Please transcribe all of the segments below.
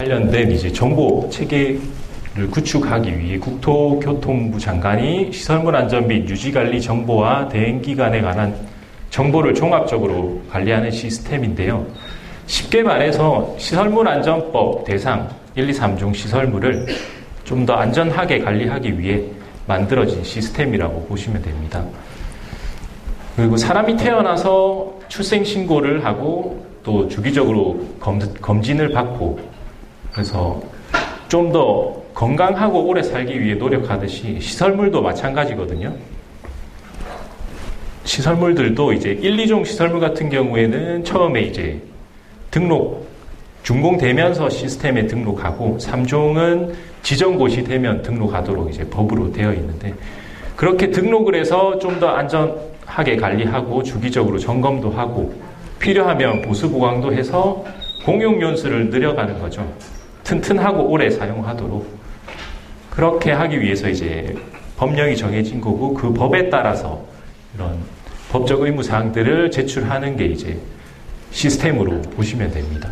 관련된 이제 정보 체계를 구축하기 위해 국토교통부 장관이 시설물 안전 및 유지관리 정보와 대행기관에 관한 정보를 종합적으로 관리하는 시스템인데요. 쉽게 말해서 시설물 안전법 대상 1, 2, 3종 시설물을 좀 더 안전하게 관리하기 위해 만들어진 시스템이라고 보시면 됩니다. 그리고 사람이 태어나서 출생신고를 하고 또 주기적으로 검진을 받고 그래서 좀 더 건강하고 오래 살기 위해 노력하듯이 시설물도 마찬가지거든요. 시설물들도 이제 1, 2종 시설물 같은 경우에는 처음에 이제 등록, 준공되면서 시스템에 등록하고 3종은 지정고시 되면 등록하도록 이제 법으로 되어 있는데 그렇게 등록을 해서 좀 더 안전하게 관리하고 주기적으로 점검도 하고 필요하면 보수 보강도 해서 공용 연수를 늘려가는 거죠. 튼튼하고 오래 사용하도록 그렇게 하기 위해서 이제 법령이 정해진 거고 그 법에 따라서 이런 법적 의무 사항들을 제출하는 게 이제 시스템으로 보시면 됩니다.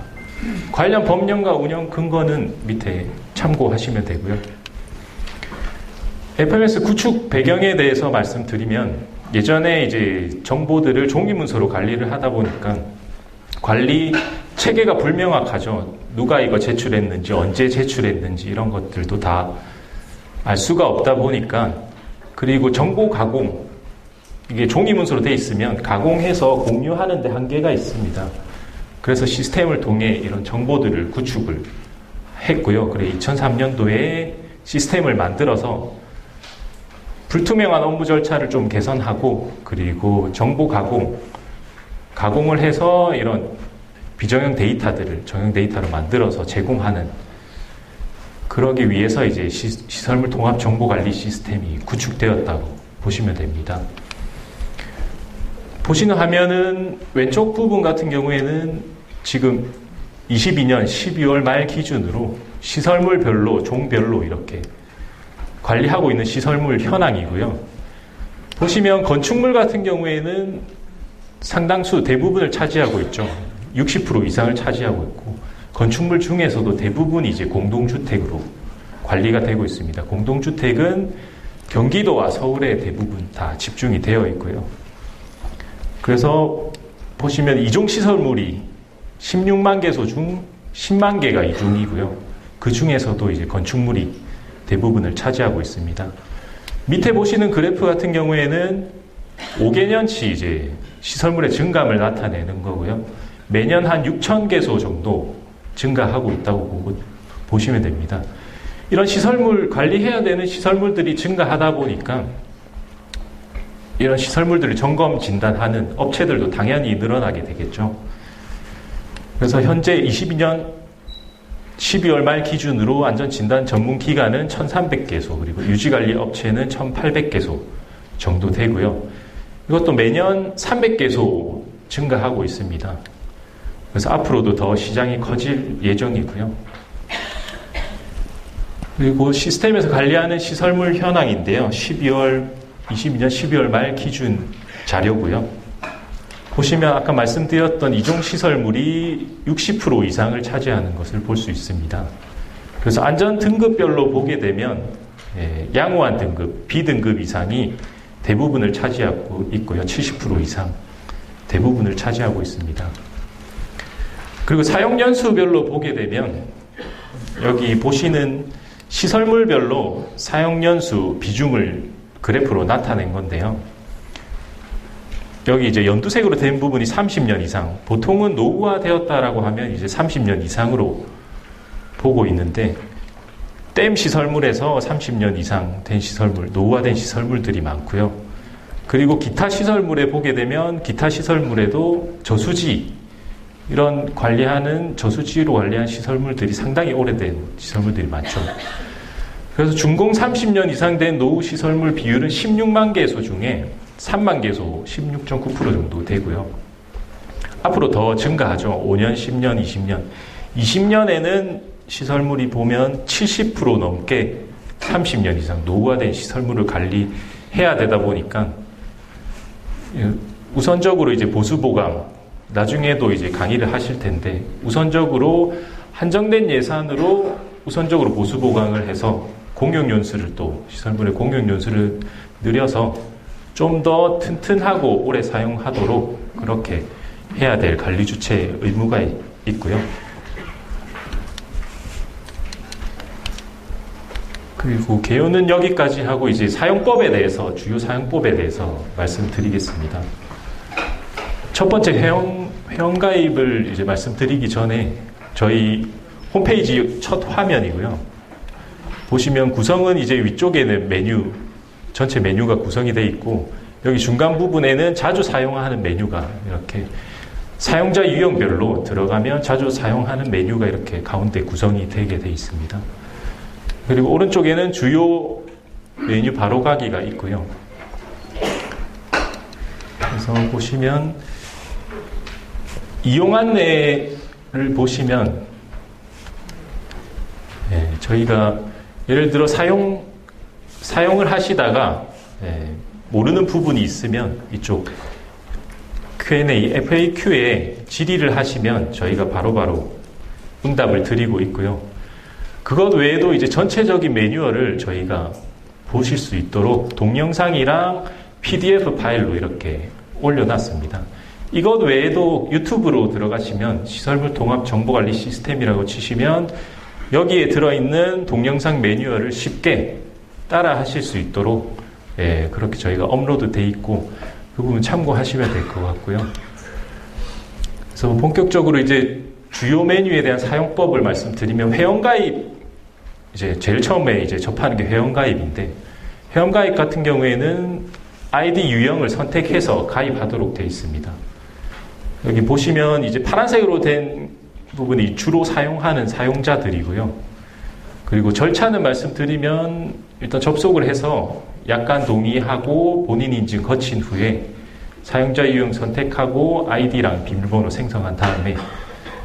관련 법령과 운영 근거는 밑에 참고하시면 되고요. FMS 구축 배경에 대해서 말씀드리면 예전에 이제 정보들을 종이문서로 관리를 하다 보니까 관리 체계가 불명확하죠. 누가 이거 제출했는지 언제 제출했는지 이런 것들도 다 알 수가 없다 보니까 그리고 정보 가공 이게 종이문서로 돼 있으면 가공해서 공유하는 데 한계가 있습니다. 그래서 시스템을 통해 이런 정보들을 구축을 했고요. 그래 2003년도에 시스템을 만들어서 불투명한 업무 절차를 좀 개선하고 그리고 정보 가공을 해서 이런 비정형 데이터들을 정형 데이터로 만들어서 제공하는 그러기 위해서 이제 시설물 통합 정보 관리 시스템이 구축되었다고 보시면 됩니다. 보시는 화면은 왼쪽 부분 같은 경우에는 지금 22년 12월 말 기준으로 시설물별로 종별로 이렇게 관리하고 있는 시설물 현황이고요. 보시면 건축물 같은 경우에는 상당수 대부분을 차지하고 있죠. 60% 이상을 차지하고 있고 건축물 중에서도 대부분이 이제 공동주택으로 관리가 되고 있습니다. 공동주택은 경기도와 서울에 대부분 다 집중이 되어 있고요. 그래서 보시면 이종 시설물이 16만 개소 중 10만 개가 이종이고요. 그 중에서도 이제 건축물이 대부분을 차지하고 있습니다. 밑에 보시는 그래프 같은 경우에는 5개년치 이제 시설물의 증감을 나타내는 거고요. 매년 한 6천 개소 정도 증가하고 있다고 보시면 됩니다. 이런 시설물 관리해야 되는 시설물들이 증가하다 보니까 이런 시설물들을 점검 진단하는 업체들도 당연히 늘어나게 되겠죠. 그래서 현재 22년 12월 말 기준으로 안전진단 전문기관은 1,300개소 그리고 유지관리 업체는 1,800개소 정도 되고요. 이것도 매년 300개소 증가하고 있습니다. 그래서 앞으로도 더 시장이 커질 예정이고요. 그리고 시스템에서 관리하는 시설물 현황인데요. 22년 12월 말 기준 자료고요. 보시면 아까 말씀드렸던 이종 시설물이 60% 이상을 차지하는 것을 볼 수 있습니다. 그래서 안전 등급별로 보게 되면 양호한 등급, B등급 이상이 대부분을 차지하고 있고요. 70% 이상 대부분을 차지하고 있습니다. 그리고 사용 연수별로 보게 되면 여기 보시는 시설물별로 사용 연수 비중을 그래프로 나타낸 건데요. 여기 이제 연두색으로 된 부분이 30년 이상, 보통은 노후화되었다라고 하면 이제 30년 이상으로 보고 있는데 댐 시설물에서 30년 이상 된 시설물, 노후화된 시설물들이 많고요. 그리고 기타 시설물에 보게 되면 기타 시설물에도 저수지 이런 관리하는 저수지로 관리한 시설물들이 상당히 오래된 시설물들이 많죠. 그래서 준공 30년 이상 된 노후 시설물 비율은 16만 개소 중에 3만 개소 16.9% 정도 되고요. 앞으로 더 증가하죠. 5년, 10년, 20년. 20년에는 시설물이 보면 70% 넘게 30년 이상 노후화된 시설물을 관리해야 되다 보니까 우선적으로 이제 보수 보강 나중에도 이제 강의를 하실 텐데 우선적으로 한정된 예산으로 우선적으로 보수 보강을 해서 공용 연수를 또 시설물의 공용 연수를 늘려서 좀 더 튼튼하고 오래 사용하도록 그렇게 해야 될 관리 주체의 의무가 있고요. 그리고 개요는 여기까지 하고 이제 사용법에 대해서 주요 사용법에 대해서 말씀드리겠습니다. 첫 번째 회원가입을 이제 말씀드리기 전에 저희 홈페이지 첫 화면이고요. 보시면 구성은 이제 위쪽에는 메뉴 전체 메뉴가 구성이 되어 있고 여기 중간 부분에는 자주 사용하는 메뉴가 이렇게 사용자 유형별로 들어가면 자주 사용하는 메뉴가 이렇게 가운데 구성이 되게 되어 있습니다. 그리고 오른쪽에는 주요 메뉴 바로가기가 있고요. 그래서 보시면 이용 안내를 보시면 저희가 예를 들어 사용을 하시다가 모르는 부분이 있으면 이쪽 Q&A, FAQ에 질의를 하시면 저희가 바로바로 응답을 드리고 있고요. 그것 외에도 이제 전체적인 매뉴얼을 저희가 보실 수 있도록 동영상이랑 PDF 파일로 이렇게 올려놨습니다. 이것 외에도 유튜브로 들어가시면 시설물 통합 정보관리 시스템이라고 치시면 여기에 들어있는 동영상 매뉴얼을 쉽게 따라 하실 수 있도록 그렇게 저희가 업로드 돼 있고 그 부분 참고하시면 될 것 같고요. 그래서 본격적으로 이제 주요 메뉴에 대한 사용법을 말씀드리면 회원가입 이제 제일 처음에 이제 접하는 게 회원가입인데 회원가입 같은 경우에는 아이디 유형을 선택해서 가입하도록 되어 있습니다. 여기 보시면 이제 파란색으로 된 부분이 주로 사용하는 사용자들이고요. 그리고 절차는 말씀드리면 일단 접속을 해서 약관 동의하고 본인 인증 거친 후에 사용자 유형 선택하고 아이디랑 비밀번호 생성한 다음에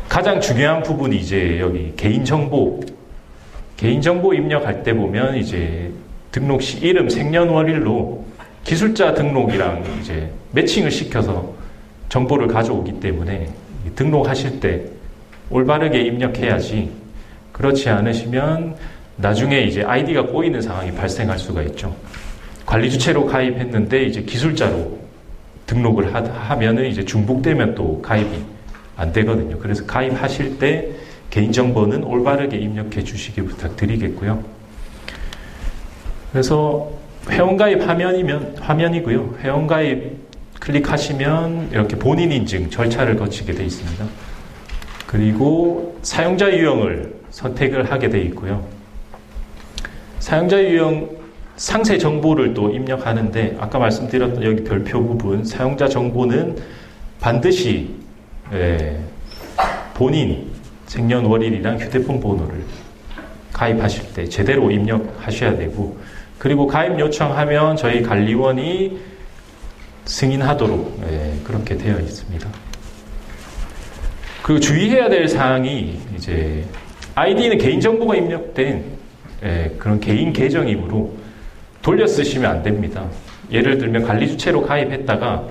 가장 중요한 부분이 이제 여기 개인정보 입력할 때 보면 이제 등록 시 이름, 생년월일로 기술자 등록이랑 이제 매칭을 시켜서 정보를 가져오기 때문에 등록하실 때 올바르게 입력해야지 그렇지 않으시면 나중에 이제 아이디가 꼬이는 상황이 발생할 수가 있죠. 관리 주체로 가입했는데 이제 기술자로 등록을 하면은 이제 중복되면 또 가입이 안 되거든요. 그래서 가입하실 때 개인정보는 올바르게 입력해 주시기 부탁드리겠고요. 그래서 회원가입 화면이고요. 회원가입 클릭하시면 이렇게 본인 인증 절차를 거치게 되어 있습니다. 그리고 사용자 유형을 선택을 하게 되어 있고요. 사용자 유형 상세 정보를 또 입력하는데 아까 말씀드렸던 여기 별표 부분 사용자 정보는 반드시 본인 생년월일이랑 휴대폰 번호를 가입하실 때 제대로 입력하셔야 되고 그리고 가입 요청하면 저희 관리원이 승인하도록 그렇게 되어 있습니다. 그리고 주의해야 될 사항이 이제 아이디는 개인정보가 입력된 그런 개인 계정이므로 돌려 쓰시면 안 됩니다. 예를 들면 관리 주체로 가입했다가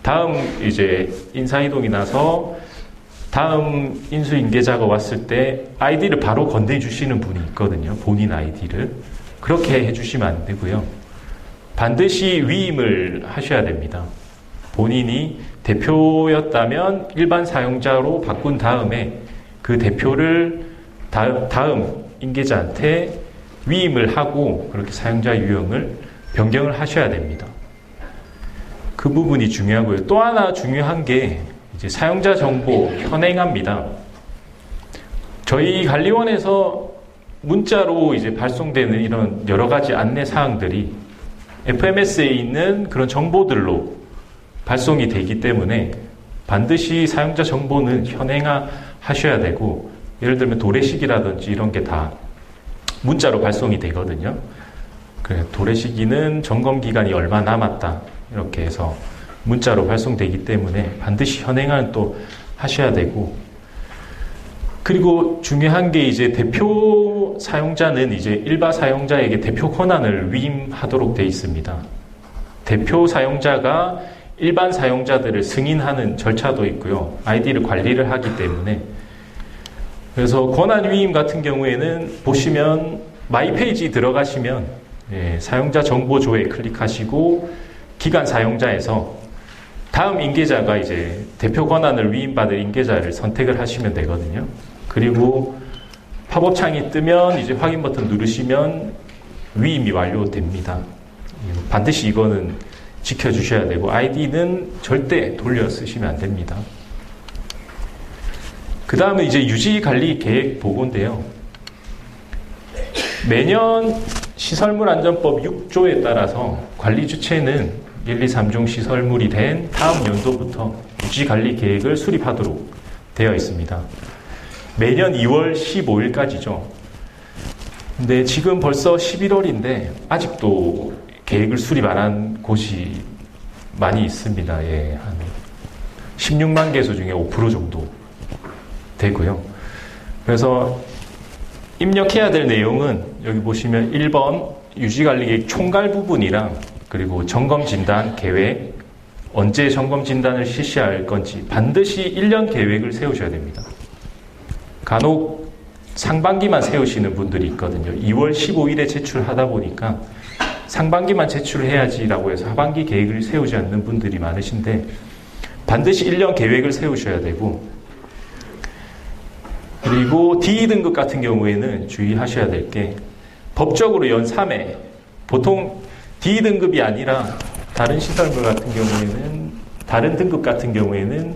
다음 이제 인사이동이 나서 다음 인수인계자가 왔을 때 아이디를 바로 건네주시는 분이 있거든요. 본인 아이디를. 그렇게 해주시면 안 되고요. 반드시 위임을 하셔야 됩니다. 본인이 대표였다면 일반 사용자로 바꾼 다음에 그 대표를 다음 인계자한테 위임을 하고 그렇게 사용자 유형을 변경을 하셔야 됩니다. 그 부분이 중요하고요. 또 하나 중요한 게 이제 사용자 정보 현행합니다. 저희 관리원에서 문자로 이제 발송되는 이런 여러 가지 안내 사항들이 FMS에 있는 그런 정보들로 발송이 되기 때문에 반드시 사용자 정보는 현행하셔야 되고 예를 들면 도래시기라든지 이런 게 다 문자로 발송이 되거든요. 그래, 도래시기는 점검 기간이 얼마 남았다 이렇게 해서 문자로 발송되기 때문에 반드시 현행을 또 하셔야 되고 그리고 중요한 게 이제 대표 사용자는 이제 일반 사용자에게 대표 권한을 위임하도록 되어 있습니다. 대표 사용자가 일반 사용자들을 승인하는 절차도 있고요. 아이디를 관리를 하기 때문에 그래서 권한 위임 같은 경우에는 보시면 마이 페이지 들어가시면 사용자 정보 조회 클릭하시고 기간 사용자에서 다음 인계자가 이제 대표 권한을 위임받을 인계자를 선택을 하시면 되거든요. 그리고 팝업 창이 뜨면 이제 확인 버튼 누르시면 위임이 완료됩니다. 반드시 이거는 지켜주셔야 되고 아이디는 절대 돌려 쓰시면 안 됩니다. 그 다음은 이제 유지관리 계획 보고인데요. 매년 시설물안전법 6조에 따라서 관리 주체는 1, 2, 3종 시설물이 된 다음 연도부터 유지관리 계획을 수립하도록 되어 있습니다. 매년 2월 15일까지죠. 근데 지금 벌써 11월인데 아직도 계획을 수립 안 한 곳이 많이 있습니다. 한 16만 개소 중에 5% 정도 되고요. 그래서 입력해야 될 내용은 여기 보시면 1번 유지관리계획 총괄 부분이랑 그리고 점검진단 계획, 언제 점검진단을 실시할 건지 반드시 1년 계획을 세우셔야 됩니다. 간혹 상반기만 세우시는 분들이 있거든요. 2월 15일에 제출하다 보니까 상반기만 제출해야지라고 해서 하반기 계획을 세우지 않는 분들이 많으신데 반드시 1년 계획을 세우셔야 되고, 그리고 D2등급 같은 경우에는 주의하셔야 될 게 법적으로 연 3회, 보통 D2등급이 아니라 다른 시설물 같은 경우에는, 다른 등급 같은 경우에는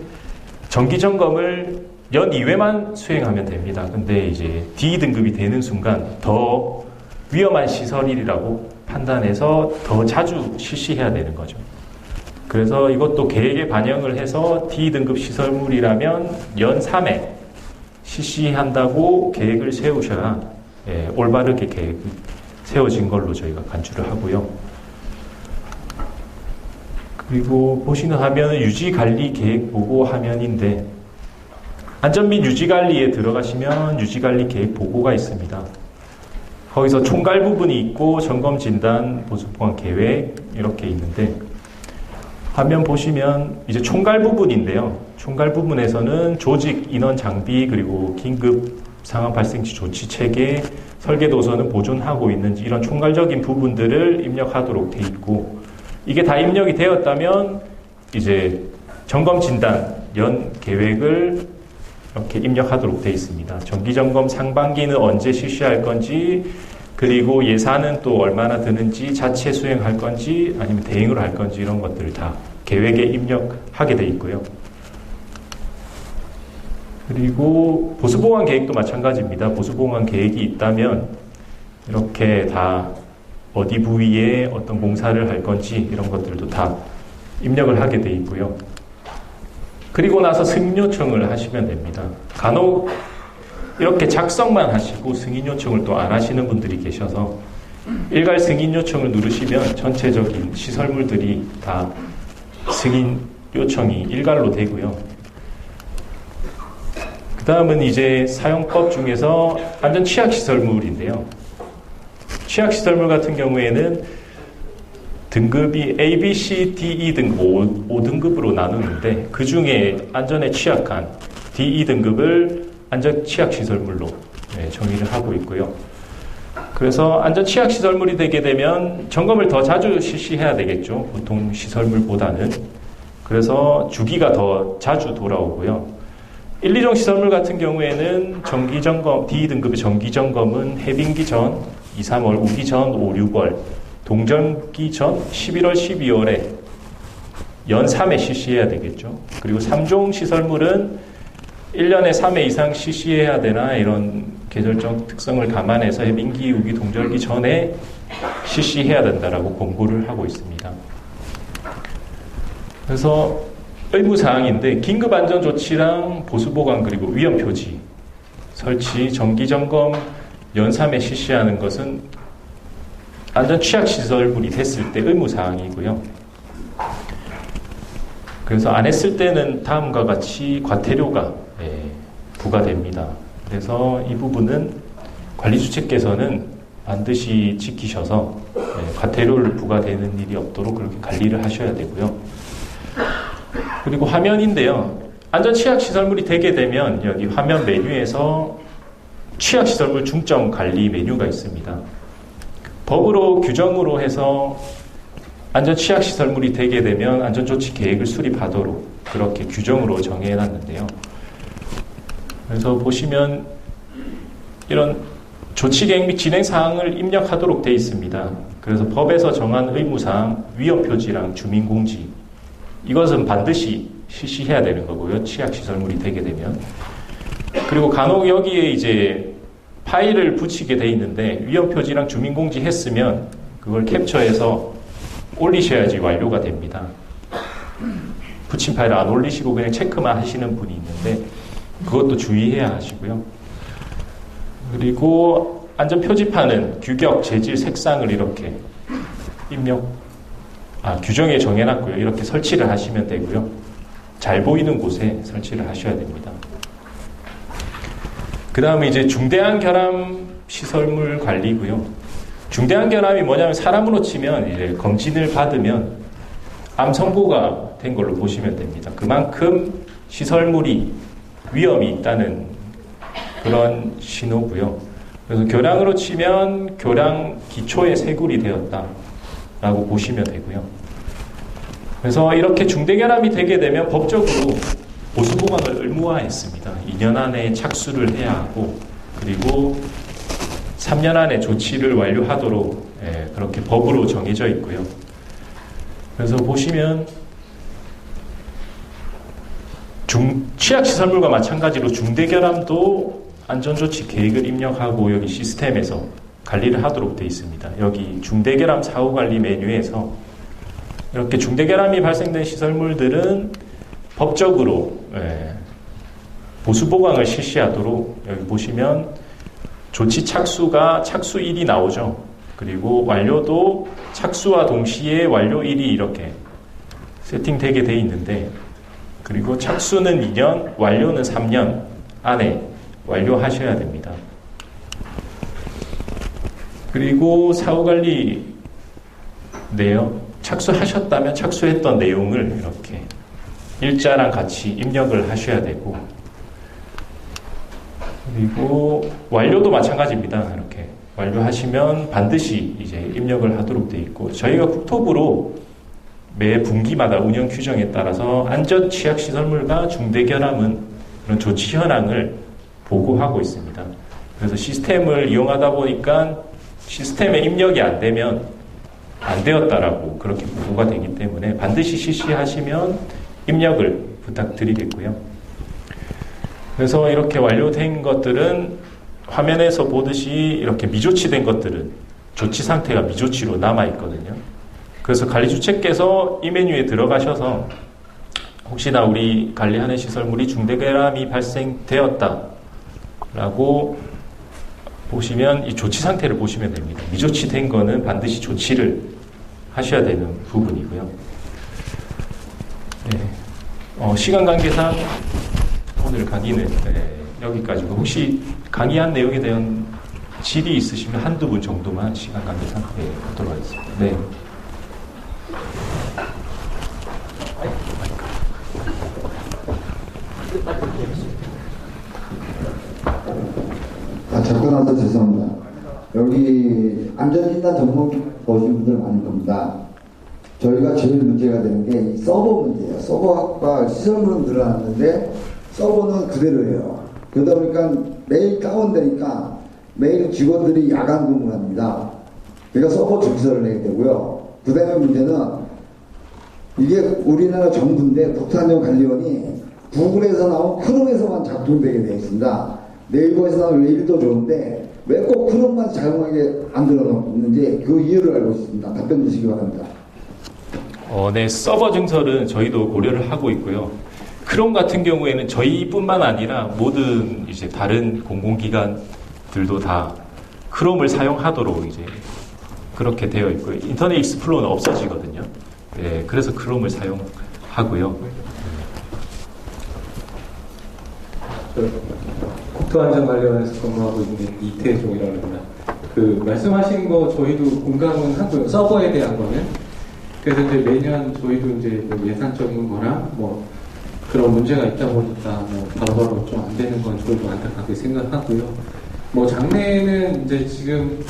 정기점검을 연 2회만 수행하면 됩니다. 근데 이제 D2등급이 되는 순간 더 위험한 시설이라고 판단해서 더 자주 실시해야 되는 거죠. 그래서 이것도 계획에 반영을 해서 D2등급 시설물이라면 연 3회 실시한다고 계획을 세우셔야 올바르게 계획이 세워진 걸로 저희가 간주를 하고요. 그리고 보시는 화면은 유지관리 계획 보고 화면인데, 안전 및 유지관리에 들어가시면 유지관리 계획 보고가 있습니다. 거기서 총괄 부분이 있고 점검 진단 보수 보완 계획 이렇게 있는데, 화면 보시면 이제 총괄 부분인데요. 총괄 부분에서는 조직, 인원, 장비, 그리고 긴급 상황 발생 시 조치 체계, 설계 도서는 보존하고 있는지 이런 총괄적인 부분들을 입력하도록 돼 있고, 이게 다 입력이 되었다면 이제 점검 진단 연 계획을 이렇게 입력하도록 돼 있습니다. 정기 점검 상반기는 언제 실시할 건지, 그리고 예산은 또 얼마나 드는지, 자체 수행할 건지 아니면 대행으로 할 건지 이런 것들을 다 계획에 입력하게 돼 있고요. 그리고 보수보완 계획도 마찬가지입니다. 보수보완 계획이 있다면 이렇게 다 어디 부위에 어떤 공사를 할 건지 이런 것들도 다 입력을 하게 돼 있고요. 그리고 나서 승인 요청을 하시면 됩니다. 간혹 이렇게 작성만 하시고 승인 요청을 또 안 하시는 분들이 계셔서 일괄 승인 요청을 누르시면 전체적인 시설물들이 다 승인 요청이 일괄로 되고요. 그 다음은 이제 사용법 중에서 안전 취약시설물인데요. 취약시설물 같은 경우에는 등급이 A, B, C, D, E 등급 5등급으로 나누는데 그 중에 안전에 취약한 D, E 등급을 안전 취약시설물로 정의를 하고 있고요. 그래서 안전 취약시설물이 되게 되면 점검을 더 자주 실시해야 되겠죠. 보통 시설물보다는. 그래서 주기가 더 자주 돌아오고요. 1, 2종 시설물 같은 경우에는 정기점검, D 등급의 정기점검은 해빙기 전 2, 3월, 우기 전 5, 6월, 동절기 전 11월, 12월에 연 3회 실시해야 되겠죠. 그리고 3종 시설물은 1년에 3회 이상 실시해야 되나 이런 계절적 특성을 감안해서 해빙기, 우기, 동절기 전에 실시해야 된다라고 권고를 하고 있습니다. 그래서 의무사항인데 긴급안전조치랑 보수보관 그리고 위험표지 설치, 정기점검 연 3회 실시하는 것은 안전 취약시설물이 됐을 때 의무사항이고요. 그래서 안 했을 때는 다음과 같이 과태료가 부과됩니다. 그래서 이 부분은 관리주체께서는 반드시 지키셔서 과태료를 부과되는 일이 없도록 그렇게 관리를 하셔야 되고요. 그리고 화면인데요. 안전 취약시설물이 되게 되면 여기 화면 메뉴에서 취약시설물 중점 관리 메뉴가 있습니다. 법으로 규정으로 해서 안전 취약시설물이 되게 되면 안전조치 계획을 수립하도록 그렇게 규정으로 정해놨는데요. 그래서 보시면 이런 조치계획 및 진행사항을 입력하도록 되어 있습니다. 그래서 법에서 정한 의무사항, 위험표지랑 주민공지, 이것은 반드시 실시해야 되는 거고요. 취약시설물이 되게 되면. 그리고 간혹 여기에 이제 파일을 붙이게 돼 있는데 위험표지랑 주민공지 했으면 그걸 캡처해서 올리셔야지 완료가 됩니다. 붙인 파일을 안 올리시고 그냥 체크만 하시는 분이 있는데 그것도 주의해야 하시고요. 그리고 안전표지판은 규격, 재질, 색상을 이렇게 규정에 정해놨고요. 이렇게 설치를 하시면 되고요. 잘 보이는 곳에 설치를 하셔야 됩니다. 그 다음에 이제 중대한 결함 시설물 관리고요. 중대한 결함이 뭐냐면 사람으로 치면 이제 검진을 받으면 암 선고가 된 걸로 보시면 됩니다. 그만큼 시설물이 위험이 있다는 그런 신호고요. 그래서 교량으로 치면 교량 기초에 세굴이 되었다라고 보시면 되고요. 그래서 이렇게 중대결함이 되게 되면 법적으로 보수보강을 의무화했습니다. 2년 안에 착수를 해야 하고 그리고 3년 안에 조치를 완료하도록 그렇게 법으로 정해져 있고요. 그래서 보시면 취약시설물과 마찬가지로 중대결함도 안전조치 계획을 입력하고 여기 시스템에서 관리를 하도록 되어 있습니다. 여기 중대결함 사후관리 메뉴에서 이렇게 중대결함이 발생된 시설물들은 법적으로 보수보강을 실시하도록 여기 보시면 조치 착수가 착수일이 나오죠. 그리고 완료도 착수와 동시에 완료일이 이렇게 세팅되게 되어 있는데 그리고 착수는 2년, 완료는 3년 안에 완료하셔야 됩니다. 그리고 사후관리 내용, 착수하셨다면 착수했던 내용을 이렇게 일자랑 같이 입력을 하셔야 되고 그리고 완료도 마찬가지입니다. 이렇게 완료하시면 반드시 이제 입력을 하도록 되어 있고 저희가 국토부로 매 분기마다 운영 규정에 따라서 안전 취약 시설물과 중대결함은 그런 조치 현황을 보고하고 있습니다. 그래서 시스템을 이용하다 보니까 시스템에 입력이 안 되면 안 되었다라고 그렇게 보고가 되기 때문에 반드시 실시하시면 입력을 부탁드리겠고요. 그래서 이렇게 완료된 것들은 화면에서 보듯이 이렇게 미조치된 것들은 조치 상태가 미조치로 남아 있거든요. 그래서 관리주체께서 이 메뉴에 들어가셔서 혹시나 우리 관리하는 시설물이 중대결함이 발생되었다라고 보시면 이 조치 상태를 보시면 됩니다. 미조치된 거는 반드시 조치를 하셔야 되는 부분이고요. 네. 시간 관계상 오늘 강의는 여기까지고 혹시 강의한 내용에 대한 질의 있으시면 한두 분 정도만 시간 관계상 하도록 하겠습니다. 네. 접근하셔서 죄송합니다. 여기 안전진단 전문 보신 분들 많을 겁니다. 저희가 제일 문제가 되는 게 서버 문제예요. 서버가 시설물은 늘어났는데 서버는 그대로예요. 그러다 보니까 매일 다운되니까 매일 직원들이 야간 근무를 합니다. 그러니까 서버 정지설을 내게 되고요. 그 다음에 문제는 이게 우리나라 정부인데 국토안전관리원이 구글에서 나온 크롬에서만 작동되게 되어 있습니다. 네이버에서 나온 웨일도 좋은데 왜 꼭 크롬만 자용하게 안 들어놓는지 그 이유를 알고 있습니다. 답변 주시기 바랍니다. 네, 서버 증설은 저희도 고려를 하고 있고요. 크롬 같은 경우에는 저희뿐만 아니라 모든 이제 다른 공공기관들도 다 크롬을 사용하도록 이제 그렇게 되어 있고요. 인터넷 익스플로러는 없어지거든요. 네, 그래서 크롬을 사용하고요. 국토안전관리원에서 근무하고 있는 이태종이라고 합니다. 그 말씀하신 거 저희도 공감은 하고요. 서버에 대한 거는. 그래서 이제 매년 저희도 이제 뭐 예산적인 거랑 뭐 그런 문제가 있다 보니까 뭐 바로바로 좀 안 되는 건 저희도 안타깝게 생각하고요. 뭐 장래에는 이제 지금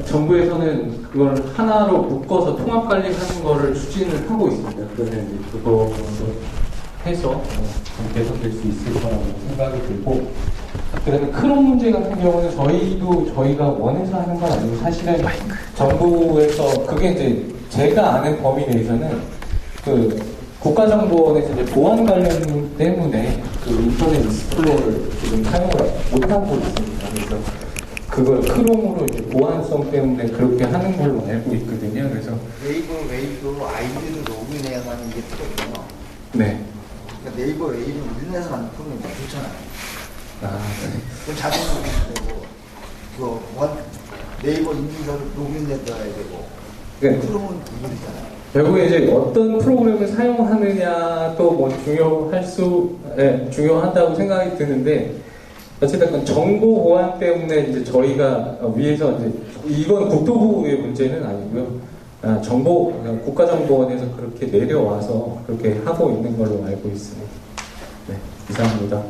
정부에서는 그걸 하나로 묶어서 통합 관리하는 거를 추진을 하고 있습니다. 그러면 이제 그거 해서 좀 개선될 수 있을 거라고 생각이 들고, 그다음에 크롬 문제 같은 경우는 저희가 원해서 하는 건 아니고 사실은 정부에서 그게 이제 제가 아는 범위 내에서는 그 국가정보원에서 이제 보안 관련 때문에 그 인터넷 익스플로어를 지금 사용을 못하고 있습니다. 그래서 그걸 크롬으로 이제 보안성 때문에 그렇게 하는 걸로 알고 있거든요. 그래서 네이버 아이디를 로그인해야만 이게 되거든요. 네. 그러니까 네이버 웨이브는 우리나라에서 만든 프로그램이 좋잖아요. 아, 네. 그럼 자동 로그인되고, 네이버 인증서를 로그인해야 되고, 네. 크롬은 이거잖아요. 결국에 이제 어떤 프로그램을 사용하느냐도 뭐 중요하다고 생각이 드는데, 어쨌든 정보 보안 때문에 이제 저희가 위에서 이제 이건 국토부의 문제는 아니고요. 국가정보원에서 그렇게 내려와서 그렇게 하고 있는 걸로 알고 있습니다. 네, 이상입니다.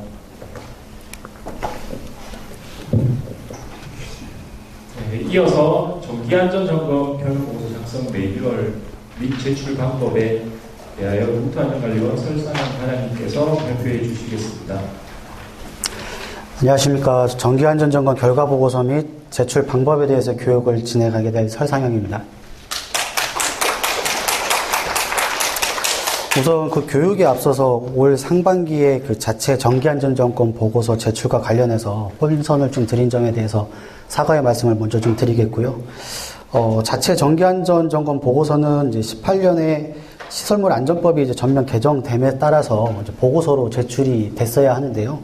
네, 이어서 정기안전점검 결과보고서 작성 매뉴얼 및 제출 방법에 대하여 국토안전관리원 설상현 과장님께서 발표해 주시겠습니다. 안녕하십니까. 정기안전점검 결과보고서 및 제출 방법에 대해서 교육을 진행하게 될 설상영입니다. 우선 그 교육에 앞서서 올 상반기에 그 자체 정기안전점검 보고서 제출과 관련해서 혼선을 좀 드린 점에 대해서 사과의 말씀을 먼저 좀 드리겠고요. 자체 정기안전점검 보고서는 이제 18년에 시설물 안전법이 이제 전면 개정됨에 따라서 이제 보고서로 제출이 됐어야 하는데요.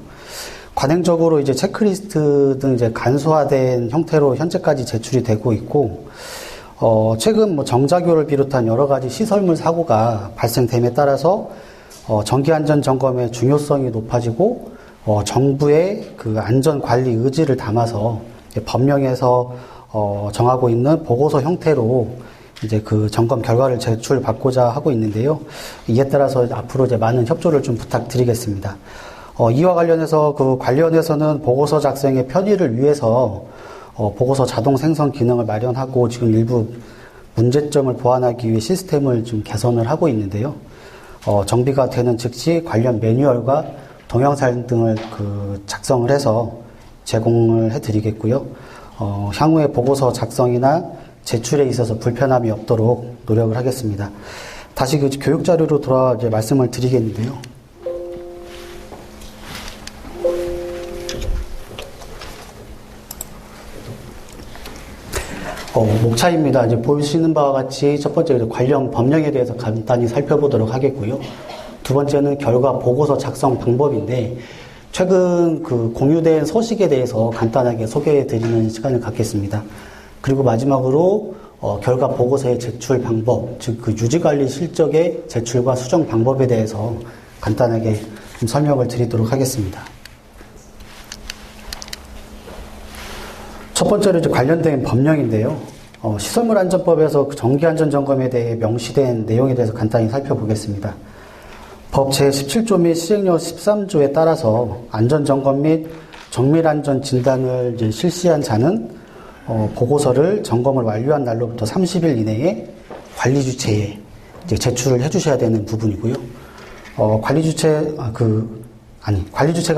관행적으로 이제 체크리스트 등 이제 간소화된 형태로 현재까지 제출이 되고 있고, 최근 뭐 정자교를 비롯한 여러 가지 시설물 사고가 발생됨에 따라서 정기안전 점검의 중요성이 높아지고 정부의 그 안전 관리 의지를 담아서 법령에서 정하고 있는 보고서 형태로 이제 그 점검 결과를 제출받고자 하고 있는데요. 이에 따라서 앞으로 이제 많은 협조를 좀 부탁드리겠습니다. 이와 관련해서 관련해서는 보고서 작성의 편의를 위해서 보고서 자동 생성 기능을 마련하고 지금 일부 문제점을 보완하기 위해 시스템을 좀 개선을 하고 있는데요. 정비가 되는 즉시 관련 매뉴얼과 동영상 등을 작성을 해서 제공을 해드리겠고요. 향후에 보고서 작성이나 제출에 있어서 불편함이 없도록 노력을 하겠습니다. 다시 그 교육 자료로 돌아와 이제 말씀을 드리겠는데요. 목차입니다. 이제 보시는 바와 같이 첫 번째 관련 법령에 대해서 간단히 살펴보도록 하겠고요. 두 번째는 결과 보고서 작성 방법인데, 최근 공유된 서식에 대해서 간단하게 소개해 드리는 시간을 갖겠습니다. 그리고 마지막으로 결과 보고서의 제출 방법, 즉 유지관리 실적의 제출과 수정 방법에 대해서 간단하게 좀 설명을 드리도록 하겠습니다. 첫 번째로 이제 관련된 법령인데요. 시설물 안전법에서 정기안전점검에 대해 명시된 내용에 대해서 간단히 살펴보겠습니다. 법 제17조 및 시행령 13조에 따라서 안전점검 및 정밀안전 진단을 이제 실시한 자는 보고서를 점검을 완료한 날로부터 30일 이내에 관리주체에 이제 제출을 해주셔야 되는 부분이고요. 관리주체가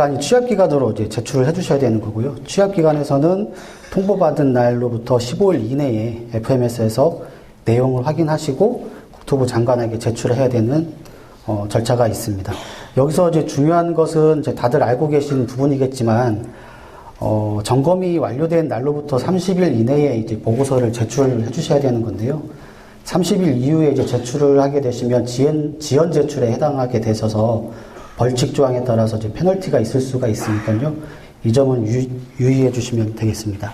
아닌 취합기관으로 이제 제출을 해주셔야 되는 거고요. 취합기관에서는 통보받은 날로부터 15일 이내에 FMS에서 내용을 확인하시고 국토부 장관에게 제출을 해야 되는 절차가 있습니다. 여기서 이제 중요한 것은 이제 다들 알고 계신 부분이겠지만, 점검이 완료된 날로부터 30일 이내에 이제 보고서를 제출해 주셔야 되는 건데요. 30일 이후에 이제 제출을 하게 되시면 지연 제출에 해당하게 되셔서 벌칙 조항에 따라서 이제 페널티가 있을 수가 있으니까요. 이 점은 유의해 주시면 되겠습니다.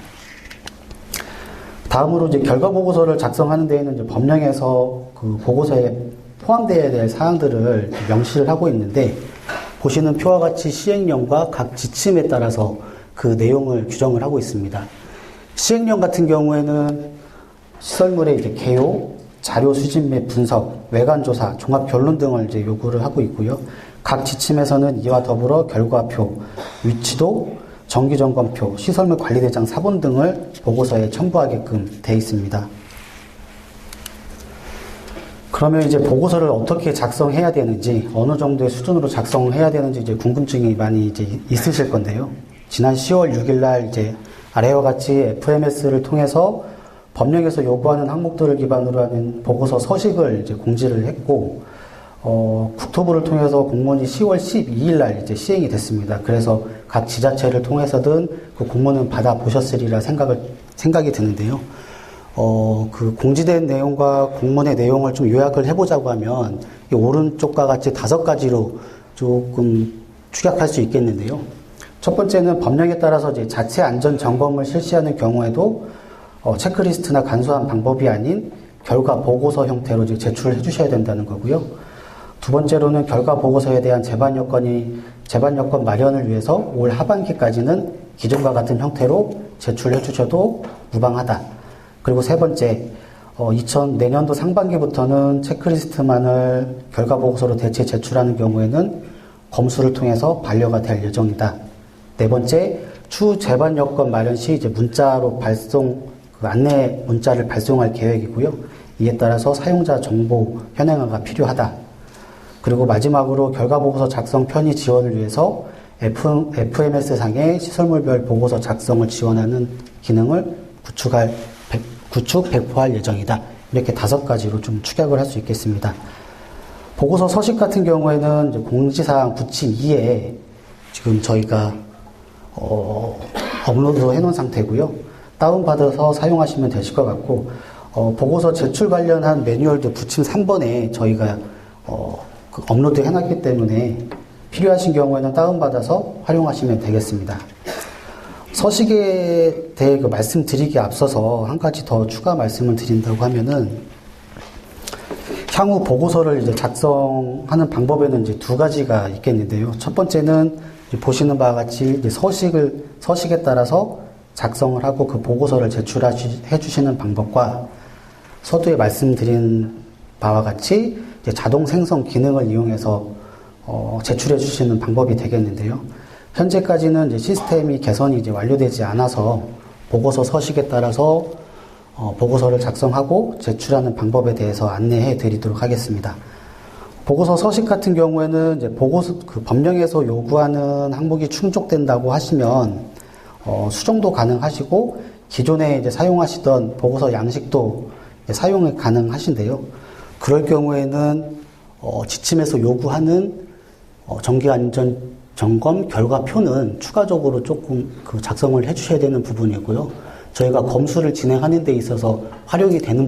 다음으로 이제 결과 보고서를 작성하는 데에는 이제 법령에서 그 보고서에 포함되어야 될 사항들을 명시를 하고 있는데, 보시는 표와 같이 시행령과 각 지침에 따라서 그 내용을 규정을 하고 있습니다. 시행령 같은 경우에는 시설물의 이제 개요, 자료 수집 및 분석, 외관 조사, 종합 결론 등을 이제 요구를 하고 있고요. 각 지침에서는 이와 더불어 결과표, 위치도, 정기점검표, 시설물 관리대장 사본 등을 보고서에 첨부하게끔 되어 있습니다. 그러면 이제 보고서를 어떻게 작성해야 되는지, 어느 정도의 수준으로 작성해야 되는지 이제 궁금증이 많이 이제 있으실 건데요. 지난 10월 6일 날 이제 아래와 같이 FMS를 통해서 법령에서 요구하는 항목들을 기반으로 하는 보고서 서식을 이제 공지를 했고, 국토부를 통해서 공문이 10월 12일 날 이제 시행이 됐습니다. 그래서 각 지자체를 통해서든 그 공문은 받아 보셨으리라 생각이 드는데요. 그 공지된 내용과 공문의 내용을 좀 요약을 해보자고 하면 이 오른쪽과 같이 5가지로 조금 축약할 수 있겠는데요. 첫 번째는 법령에 따라서 이제 자체 안전 점검을 실시하는 경우에도 체크리스트나 간소한 방법이 아닌 결과 보고서 형태로 이제 제출을 해주셔야 된다는 거고요. 두 번째로는 결과 보고서에 대한 제반 여건 마련을 위해서 올 하반기까지는 기존과 같은 형태로 제출해 주셔도 무방하다. 그리고 세 번째, 내년도 상반기부터는 체크리스트만을 결과 보고서로 대체 제출하는 경우에는 검수를 통해서 반려가 될 예정이다. 네 번째, 추후 제반 여건 마련 시 이제 문자로 안내 문자를 발송할 계획이고요. 이에 따라서 사용자 정보 현행화가 필요하다. 그리고 마지막으로 결과보고서 작성 편의 지원을 위해서 FMS상의 시설물별 보고서 작성을 지원하는 기능을 배포할 예정이다. 이렇게 5가지로 좀 축약을 할 수 있겠습니다. 보고서 서식 같은 경우에는 이제 공지사항 부침 2에 지금 저희가 업로드 해놓은 상태고요. 다운받아서 사용하시면 되실 것 같고, 보고서 제출 관련한 매뉴얼도 부침 3번에 저희가 업로드 해놨기 때문에 필요하신 경우에는 다운받아서 활용하시면 되겠습니다. 서식에 대해 말씀드리기 앞서서 한 가지 더 추가 말씀을 드린다고 하면은, 향후 보고서를 이제 작성하는 방법에는 이제 2가지가 있겠는데요. 첫 번째는 보시는 바와 같이 이제 서식에 따라서 작성을 하고 그 보고서를 제출해 주시는 방법과, 서두에 말씀드린 바와 같이 이제 자동 생성 기능을 이용해서 제출해 주시는 방법이 되겠는데요. 현재까지는 이제 시스템이 개선이 이제 완료되지 않아서 보고서 서식에 따라서 보고서를 작성하고 제출하는 방법에 대해서 안내해 드리도록 하겠습니다. 보고서 서식 같은 경우에는 이제 그 법령에서 요구하는 항목이 충족된다고 하시면 수정도 가능하시고, 기존에 이제 사용하시던 보고서 양식도 사용이 가능하신데요. 그럴 경우에는 지침에서 요구하는 정기안전점검 결과표는 추가적으로 조금 작성을 해주셔야 되는 부분이고요. 저희가 검수를 진행하는 데 있어서 활용이 되는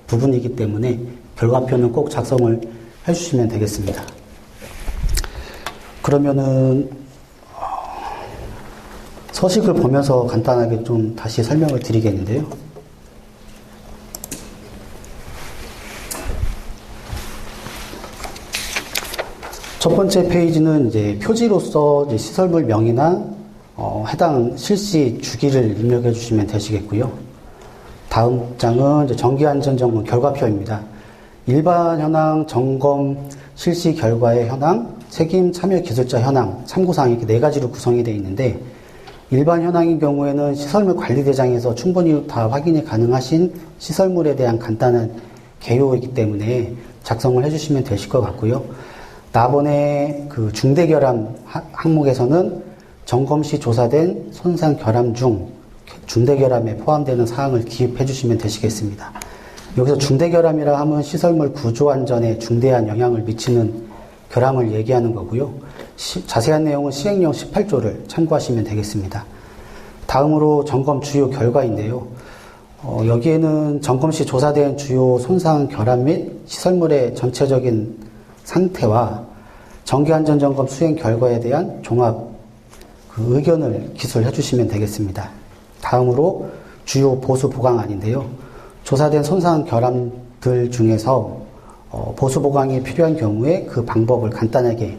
부분이기 때문에 결과표는 꼭 작성을 해주시면 되겠습니다. 그러면은 서식을 보면서 간단하게 좀 다시 설명을 드리겠는데요. 첫 번째 페이지는 이제 표지로서 이제 시설물 명의나 해당 실시 주기를 입력해 주시면 되시겠고요. 다음 장은 이제 정기안전점검 결과표입니다. 일반 현황, 점검, 실시 결과의 현황, 책임 참여 기술자 현황, 참고사항 이렇게 4가지로 구성이 되어 있는데, 일반 현황인 경우에는 시설물 관리대장에서 충분히 다 확인이 가능하신 시설물에 대한 간단한 개요이기 때문에 작성을 해주시면 되실 것 같고요. 나번에 그 중대결함 항목에서는 점검 시 조사된 손상 결함 중 중대결함에 포함되는 사항을 기입해 주시면 되시겠습니다. 여기서 중대결함이라 하면 시설물 구조 안전에 중대한 영향을 미치는 결함을 얘기하는 거고요. 자세한 내용은 시행령 18조를 참고하시면 되겠습니다. 다음으로 점검 주요 결과인데요. 여기에는 점검 시 조사된 주요 손상 결함 및 시설물의 전체적인 상태와 정기안전점검 수행 결과에 대한 종합 의견을 기술해 주시면 되겠습니다. 다음으로 주요 보수 보강안인데요. 조사된 손상 결함들 중에서 보수 보강이 필요한 경우에 그 방법을 간단하게